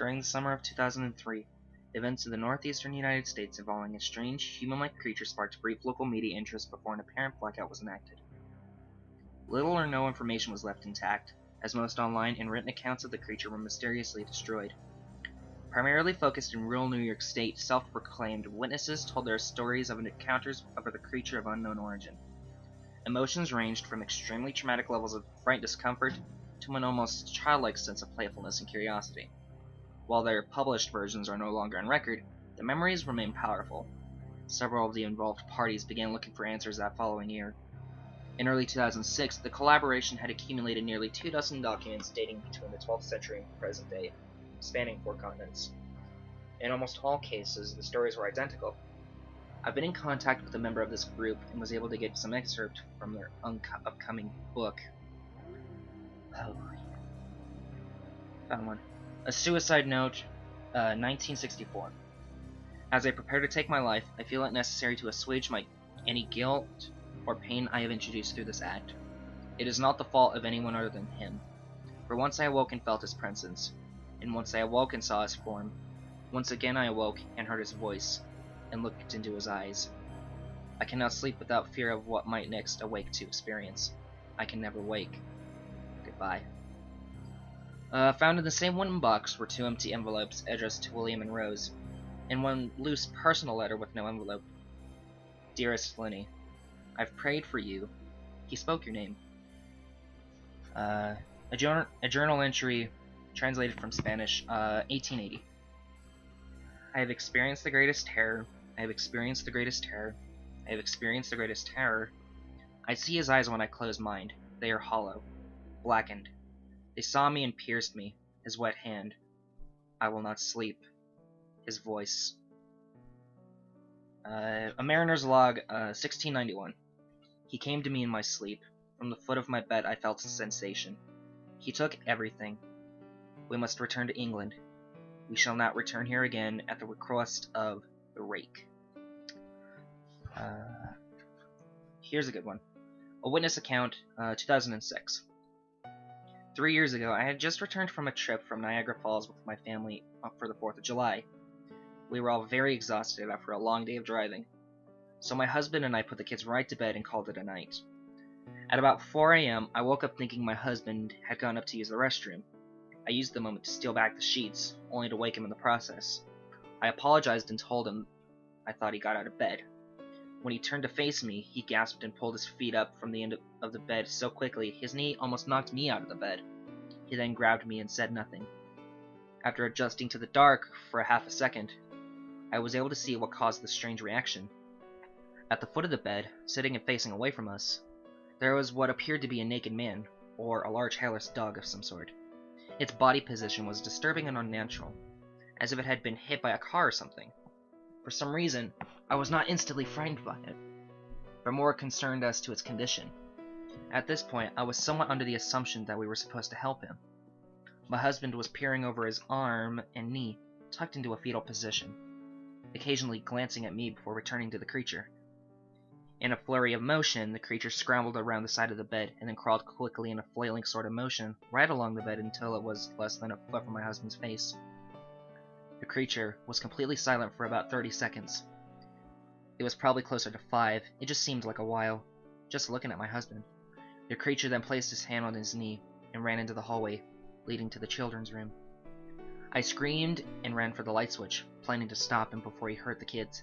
During the summer of 2003, events in the northeastern United States involving a strange, human-like creature sparked brief local media interest before an apparent blackout was enacted. Little or no information was left intact, as most online and written accounts of the creature were mysteriously destroyed. Primarily focused in rural New York State, self-proclaimed witnesses told their stories of encounters of the creature of unknown origin. Emotions ranged from extremely traumatic levels of fright discomfort to an almost childlike sense of playfulness and curiosity. While their published versions are no longer on record, the memories remain powerful. Several of the involved parties began looking for answers that following year. In early 2006, the collaboration had accumulated nearly 2 dozen documents dating between the 12th century and present day, spanning 4 continents. In almost all cases, the stories were identical. I've been in contact with a member of this group and was able to get some excerpt from their upcoming book. Oh, found one. A Suicide Note, 1964. As I prepare to take my life, I feel it necessary to assuage any guilt or pain I have introduced through this act. It is not the fault of anyone other than him. For once I awoke and felt his presence, and once I awoke and saw his form. Once again I awoke and heard his voice, and looked into his eyes. I cannot sleep without fear of what might next awake to experience. I can never wake. Goodbye. Found in the same wooden box were 2 empty envelopes addressed to William and Rose, and one loose personal letter with no envelope. Dearest Lenny, I've prayed for you. He spoke your name. A journal entry translated from Spanish, 1880. I have experienced the greatest terror. I have experienced the greatest terror. I have experienced the greatest terror. I see his eyes when I close mine. They are hollow, blackened. They saw me and pierced me. His wet hand. I will not sleep. His voice. A Mariner's Log, 1691. He came to me in my sleep. From the foot of my bed I felt a sensation. He took everything. We must return to England. We shall not return here again at the request of the Rake. Here's a good one. A witness account, 2006. 3 years ago, I had just returned from a trip from Niagara Falls with my family for the 4th of July. We were all very exhausted after a long day of driving, so my husband and I put the kids right to bed and called it a night. At about 4 a.m., I woke up thinking my husband had gone up to use the restroom. I used the moment to steal back the sheets, only to wake him in the process. I apologized and told him I thought he got out of bed. When he turned to face me, he gasped and pulled his feet up from the end of the bed so quickly his knee almost knocked me out of the bed. He then grabbed me and said nothing. After adjusting to the dark for a half a second, I was able to see what caused the strange reaction. At the foot of the bed, sitting and facing away from us, there was what appeared to be a naked man, or a large hairless dog of some sort. Its body position was disturbing and unnatural, as if it had been hit by a car or something. For some reason, I was not instantly frightened by it, but more concerned as to its condition. At this point, I was somewhat under the assumption that we were supposed to help him. My husband was peering over his arm and knee, tucked into a fetal position, occasionally glancing at me before returning to the creature. In a flurry of motion, the creature scrambled around the side of the bed and then crawled quickly in a flailing sort of motion right along the bed until it was less than a foot from my husband's face. The creature was completely silent for about 30 seconds. It was probably closer to 5, it just seemed like a while, just looking at my husband. The creature then placed his hand on his knee and ran into the hallway, leading to the children's room. I screamed and ran for the light switch, planning to stop him before he hurt the kids.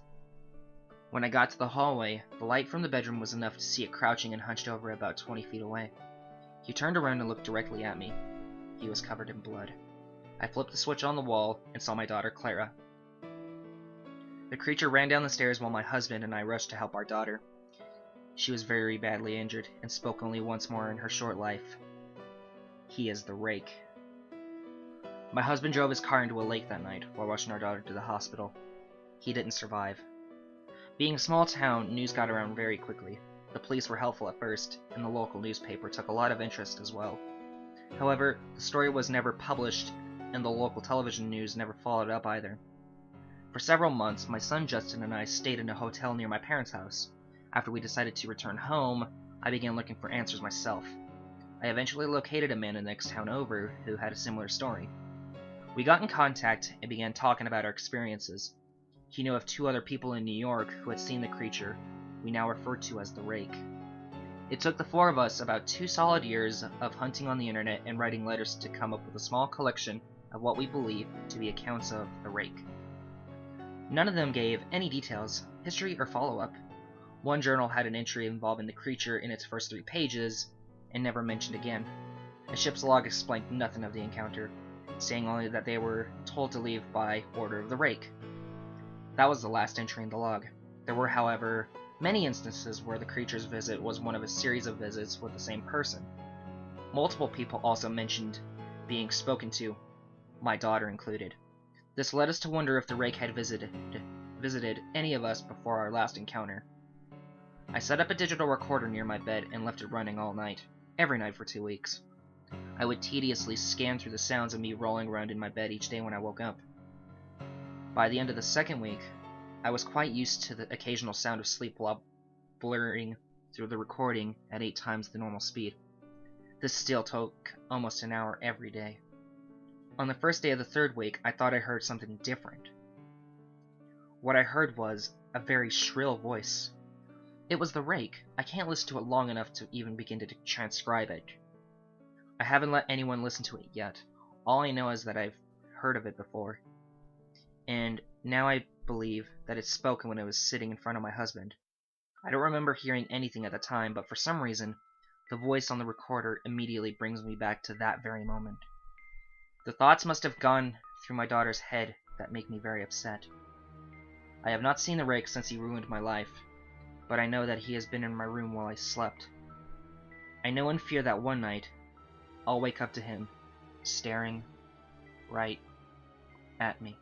When I got to the hallway, the light from the bedroom was enough to see it crouching and hunched over about 20 feet away. He turned around and looked directly at me. He was covered in blood. I flipped the switch on the wall and saw my daughter, Clara. The creature ran down the stairs while my husband and I rushed to help our daughter. She was very badly injured and spoke only once more in her short life. He is the Rake. My husband drove his car into a lake that night while rushing our daughter to the hospital. He didn't survive. Being a small town, news got around very quickly. The police were helpful at first, and the local newspaper took a lot of interest as well. However, the story was never published, and the local television news never followed up either. For several months, my son Justin and I stayed in a hotel near my parents' house. After we decided to return home, I began looking for answers myself. I eventually located a man in the next town over who had a similar story. We got in contact and began talking about our experiences. He knew of 2 other people in New York who had seen the creature we now refer to as the Rake. It took the 4 of us about 2 solid years of hunting on the internet and writing letters to come up with a small collection of what we believe to be accounts of the Rake. None of them gave any details, history, or follow-up. One journal had an entry involving the creature in its first 3 pages, and never mentioned again. A ship's log explained nothing of the encounter, saying only that they were told to leave by order of the Rake. That was the last entry in the log. There were, however, many instances where the creature's visit was one of a series of visits with the same person. Multiple people also mentioned being spoken to, my daughter included. This led us to wonder if the Rake had visited any of us before our last encounter. I set up a digital recorder near my bed and left it running all night, every night for 2 weeks. I would tediously scan through the sounds of me rolling around in my bed each day when I woke up. By the end of the 2nd week, I was quite used to the occasional sound of sleep while blurring through the recording at 8 times the normal speed. This still took almost an hour every day. On the first day of the 3rd week, I thought I heard something different. What I heard was a very shrill voice. It was the Rake. I can't listen to it long enough to even begin to transcribe it. I haven't let anyone listen to it yet. All I know is that I've heard of it before. And now I believe that it spoke when I was sitting in front of my husband. I don't remember hearing anything at the time, but for some reason, the voice on the recorder immediately brings me back to that very moment. The thoughts must have gone through my daughter's head that make me very upset. I have not seen the Rake since he ruined my life, but I know that he has been in my room while I slept. I know in fear that one night, I'll wake up to him, staring right at me.